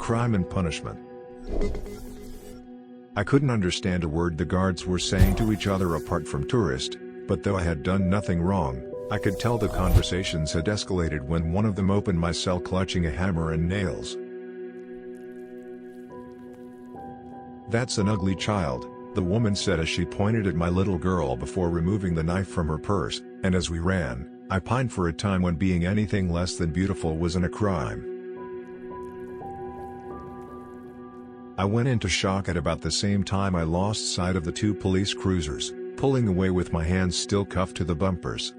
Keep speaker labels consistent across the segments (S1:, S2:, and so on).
S1: Crime and Punishment. I couldn't understand a word the guards were saying to each other apart from tourist, but though I had done nothing wrong, I could tell the conversations had escalated when one of them opened my cell clutching a hammer and nails. "That's an ugly child," the woman said as she pointed at my little girl before removing the knife from her purse, and as we ran, I pined for a time when being anything less than beautiful wasn't a crime. I went into shock at about the same time I lost sight of the two police cruisers, pulling away with my hands still cuffed to the bumpers.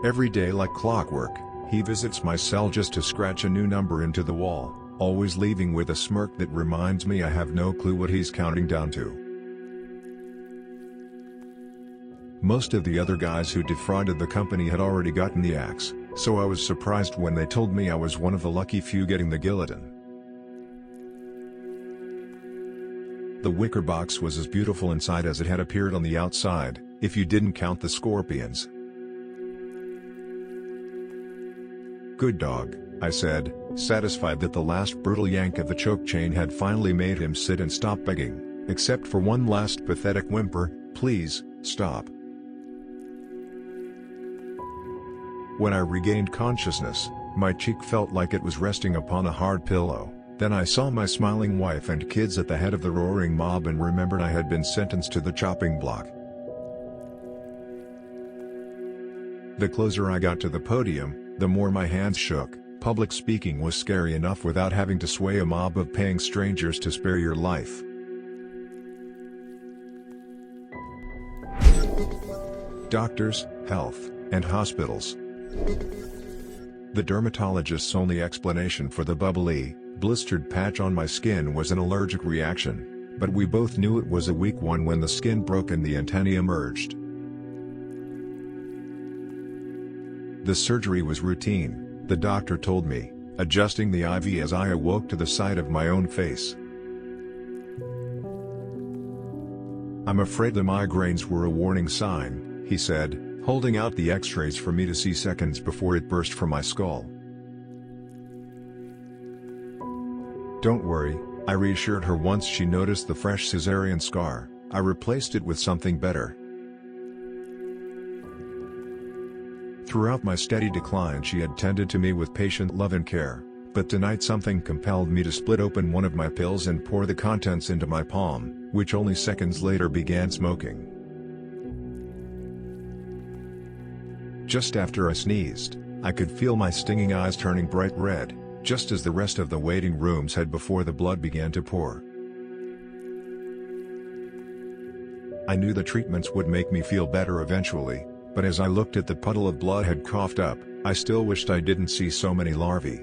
S1: Every day like clockwork, he visits my cell just to scratch a new number into the wall, always leaving with a smirk that reminds me I have no clue what he's counting down to. Most of the other guys who defrauded the company had already gotten the axe, so I was surprised when they told me I was one of the lucky few getting the guillotine. The wicker box was as beautiful inside as it had appeared on the outside, if you didn't count the scorpions. "Good dog," I said, satisfied that the last brutal yank of the choke chain had finally made him sit and stop begging, except for one last pathetic whimper, "Please, stop." When I regained consciousness, my cheek felt like it was resting upon a hard pillow. Then I saw my smiling wife and kids at the head of the roaring mob and remembered I had been sentenced to the chopping block. The closer I got to the podium, the more my hands shook. Public speaking was scary enough without having to sway a mob of paying strangers to spare your life. Doctors, health, and hospitals. The dermatologist's only explanation for the bubbly, blistered patch on my skin was an allergic reaction, but we both knew it was a weak one when the skin broke and the antennae emerged. The surgery was routine, the doctor told me, adjusting the IV as I awoke to the sight of my own face. "I'm afraid the migraines were a warning sign," he said, holding out the x-rays for me to see seconds before it burst from my skull. "Don't worry," I reassured her once she noticed the fresh cesarean scar. "I replaced it with something better." Throughout my steady decline she had tended to me with patient love and care, but tonight something compelled me to split open one of my pills and pour the contents into my palm, which only seconds later began smoking. Just after I sneezed, I could feel my stinging eyes turning bright red, just as the rest of the waiting rooms had before the blood began to pour. I knew the treatments would make me feel better eventually, but as I looked at the puddle of blood had coughed up, I still wished I didn't see so many larvae.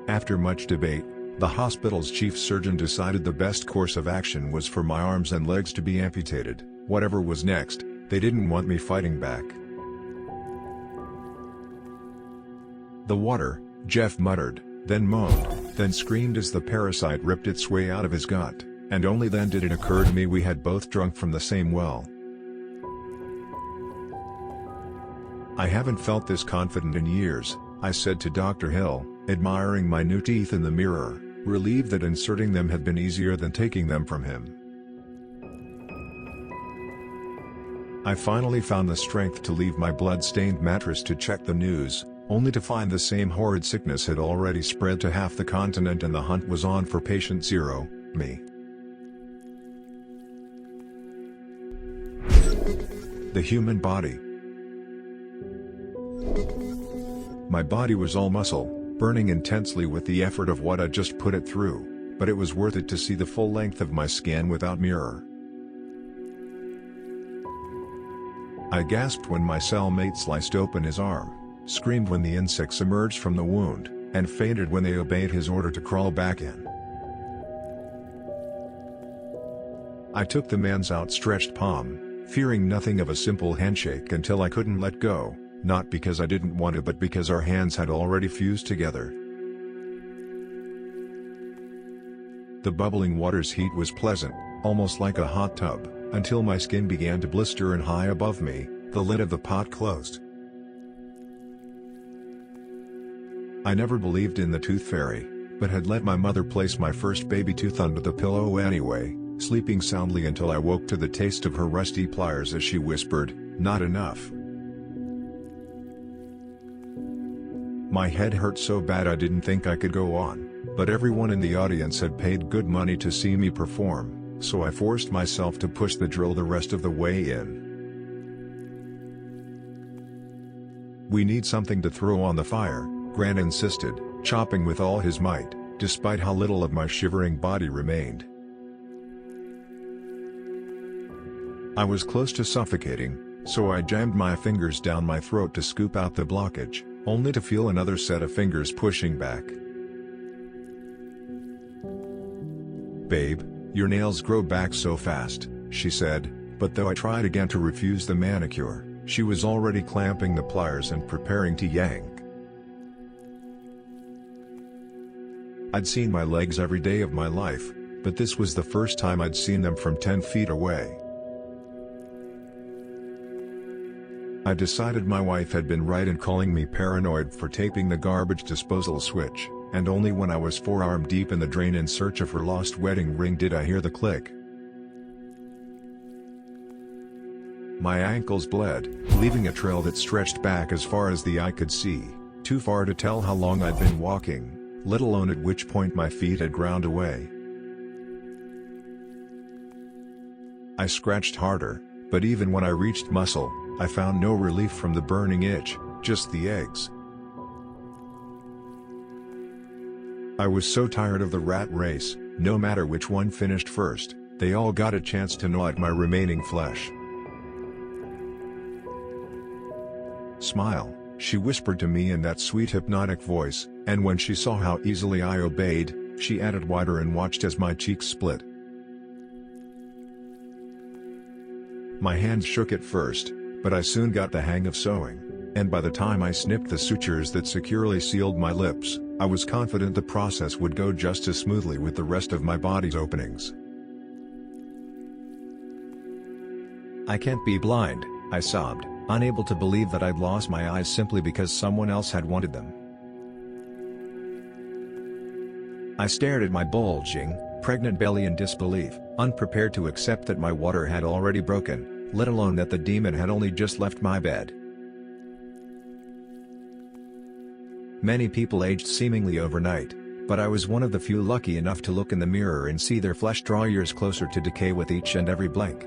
S1: After much debate, the hospital's chief surgeon decided the best course of action was for my arms and legs to be amputated. Whatever was next, they didn't want me fighting back. "The water," Jeff muttered, then moaned, then screamed as the parasite ripped its way out of his gut, and only then did it occur to me we had both drunk from the same well. "I haven't felt this confident in years," I said to Dr. Hill, admiring my new teeth in the mirror, relieved that inserting them had been easier than taking them from him. I finally found the strength to leave my blood-stained mattress to check the news, only to find the same horrid sickness had already spread to half the continent and the hunt was on for patient zero, me. The human body. My body was all muscle, burning intensely with the effort of what I'd just put it through, but it was worth it to see the full length of my skin without mirror. I gasped when my cellmate sliced open his arm, screamed when the insects emerged from the wound, and fainted when they obeyed his order to crawl back in. I took the man's outstretched palm, fearing nothing of a simple handshake until I couldn't let go, not because I didn't want to but because our hands had already fused together. The bubbling water's heat was pleasant, almost like a hot tub, until my skin began to blister and high above me, the lid of the pot closed. I never believed in the tooth fairy, but had let my mother place my first baby tooth under the pillow anyway, sleeping soundly until I woke to the taste of her rusty pliers as she whispered, "Not enough." My head hurt so bad I didn't think I could go on, but everyone in the audience had paid good money to see me perform, so I forced myself to push the drill the rest of the way in. "We need something to throw on the fire," Grant insisted, chopping with all his might, despite how little of my shivering body remained. I was close to suffocating, so I jammed my fingers down my throat to scoop out the blockage, only to feel another set of fingers pushing back. "Babe, your nails grow back so fast," she said, but though I tried again to refuse the manicure, she was already clamping the pliers and preparing to yank. I'd seen my legs every day of my life, but this was the first time I'd seen them from 10 feet away. I decided my wife had been right in calling me paranoid for taping the garbage disposal switch, and only when I was forearm deep in the drain in search of her lost wedding ring did I hear the click. My ankles bled, leaving a trail that stretched back as far as the eye could see, too far to tell how long I'd been walking, let alone at which point my feet had ground away. I scratched harder, but even when I reached muscle, I found no relief from the burning itch, just the eggs. I was so tired of the rat race, no matter which one finished first, they all got a chance to gnaw at my remaining flesh. "Smile," she whispered to me in that sweet hypnotic voice, and when she saw how easily I obeyed, she added wider and watched as my cheeks split. My hands shook at first, but I soon got the hang of sewing, and by the time I snipped the sutures that securely sealed my lips, I was confident the process would go just as smoothly with the rest of my body's openings. "I can't be blind," I sobbed, unable to believe that I'd lost my eyes simply because someone else had wanted them. I stared at my bulging, pregnant belly in disbelief, unprepared to accept that my water had already broken, let alone that the demon had only just left my bed. Many people aged seemingly overnight, but I was one of the few lucky enough to look in the mirror and see their flesh draw years closer to decay with each and every blink.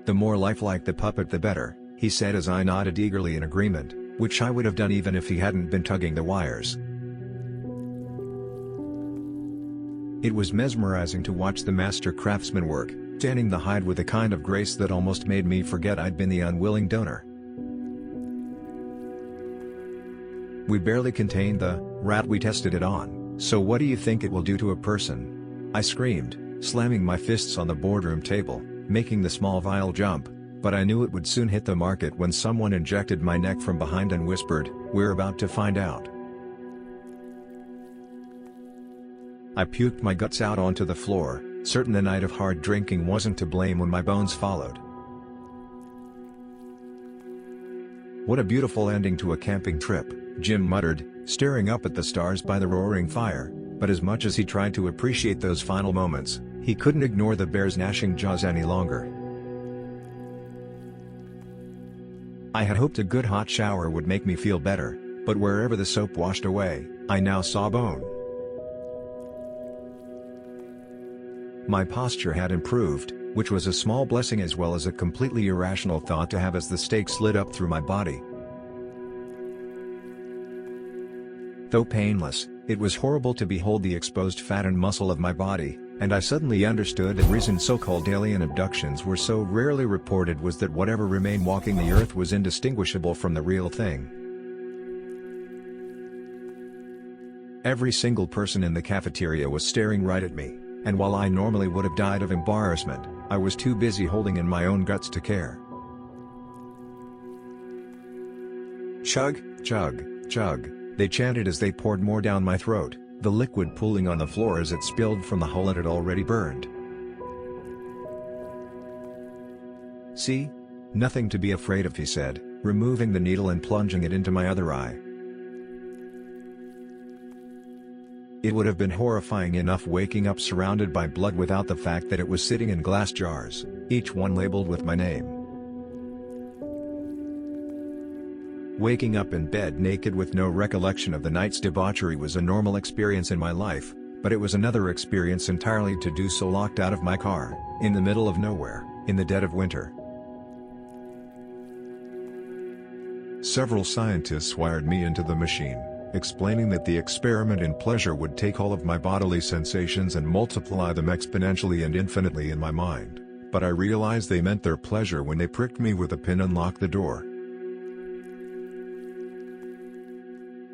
S1: "The more lifelike the puppet the better," he said as I nodded eagerly in agreement, which I would have done even if he hadn't been tugging the wires. It was mesmerizing to watch the master craftsman work, tanning the hide with a kind of grace that almost made me forget I'd been the unwilling donor. "We barely contained the rat we tested it on, so what do you think it will do to a person?" I screamed, slamming my fists on the boardroom table, making the small vial jump, but I knew it would soon hit the market when someone injected my neck from behind and whispered, "We're about to find out." I puked my guts out onto the floor, certain the night of hard drinking wasn't to blame when my bones followed. "What a beautiful ending to a camping trip," Jim muttered, staring up at the stars by the roaring fire, but as much as he tried to appreciate those final moments, he couldn't ignore the bear's gnashing jaws any longer. I had hoped a good hot shower would make me feel better, but wherever the soap washed away, I now saw bone. My posture had improved, which was a small blessing as well as a completely irrational thought to have as the steak slid up through my body. Though painless, it was horrible to behold the exposed fat and muscle of my body, and I suddenly understood the reason so-called alien abductions were so rarely reported was that whatever remained walking the earth was indistinguishable from the real thing. Every single person in the cafeteria was staring right at me, and while I normally would have died of embarrassment, I was too busy holding in my own guts to care. "Chug, chug, chug," they chanted as they poured more down my throat, the liquid pooling on the floor as it spilled from the hole it had already burned. "See? Nothing to be afraid of," he said, removing the needle and plunging it into my other eye. It would have been horrifying enough waking up surrounded by blood without the fact that it was sitting in glass jars, each one labeled with my name. Waking up in bed naked with no recollection of the night's debauchery was a normal experience in my life, but it was another experience entirely to do so locked out of my car, in the middle of nowhere, in the dead of winter. Several scientists wired me into the machine, explaining that the experiment in pleasure would take all of my bodily sensations and multiply them exponentially and infinitely in my mind, but I realized they meant their pleasure when they pricked me with a pin and locked the door.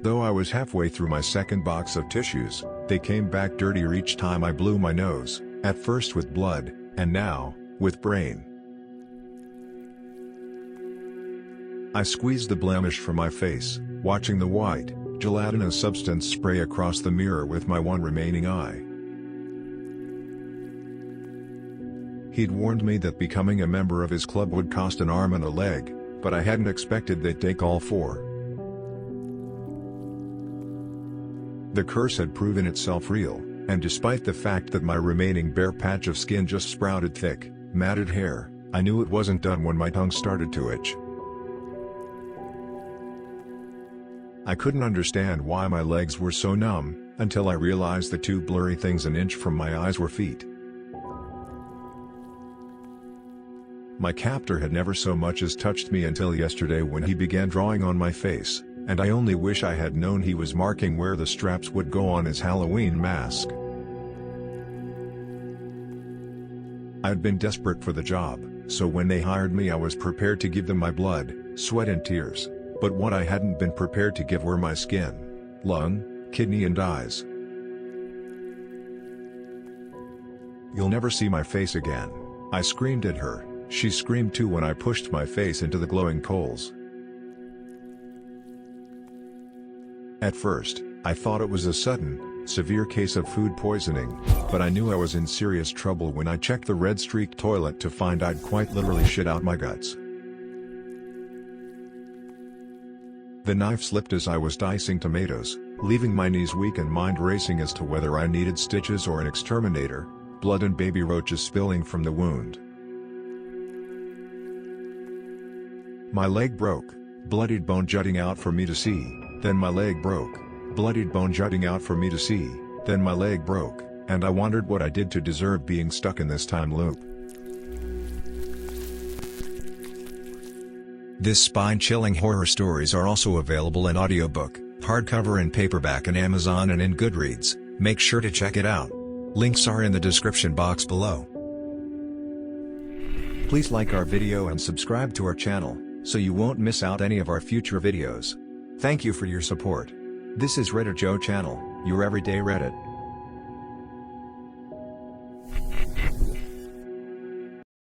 S1: Though I was halfway through my second box of tissues, they came back dirtier each time I blew my nose, at first with blood, and now, with brain. I squeezed the blemish from my face, watching the white, gelatinous substance spray across the mirror with my one remaining eye. He'd warned me that becoming a member of his club would cost an arm and a leg, but I hadn't expected they'd take all four. The curse had proven itself real, and despite the fact that my remaining bare patch of skin just sprouted thick, matted hair, I knew it wasn't done when my tongue started to itch. I couldn't understand why my legs were so numb, until I realized the two blurry things an inch from my eyes were feet. My captor had never so much as touched me until yesterday when he began drawing on my face, and I only wish I had known he was marking where the straps would go on his Halloween mask. I'd been desperate for the job, so when they hired me I was prepared to give them my blood, sweat and tears. But what I hadn't been prepared to give were my skin, lung, kidney and eyes. "You'll never see my face again," I screamed at her. She screamed too when I pushed my face into the glowing coals. At first, I thought it was a sudden, severe case of food poisoning, but I knew I was in serious trouble when I checked the red-streaked toilet to find I'd quite literally shit out my guts. The knife slipped as I was dicing tomatoes, leaving my knees weak and mind racing as to whether I needed stitches or an exterminator, blood and baby roaches spilling from the wound. My leg broke, bloodied bone jutting out for me to see, then my leg broke, bloodied bone jutting out for me to see, then my leg broke, and I wondered what I did to deserve being stuck in this time loop. This spine-chilling horror stories are also available in audiobook, hardcover and paperback on Amazon and in Goodreads. Make sure to check it out. Links are in the description box below. Please like our video and subscribe to our channel, so you won't miss out any of our future videos. Thank you for your support. This is RedditJoe channel, your everyday Reddit.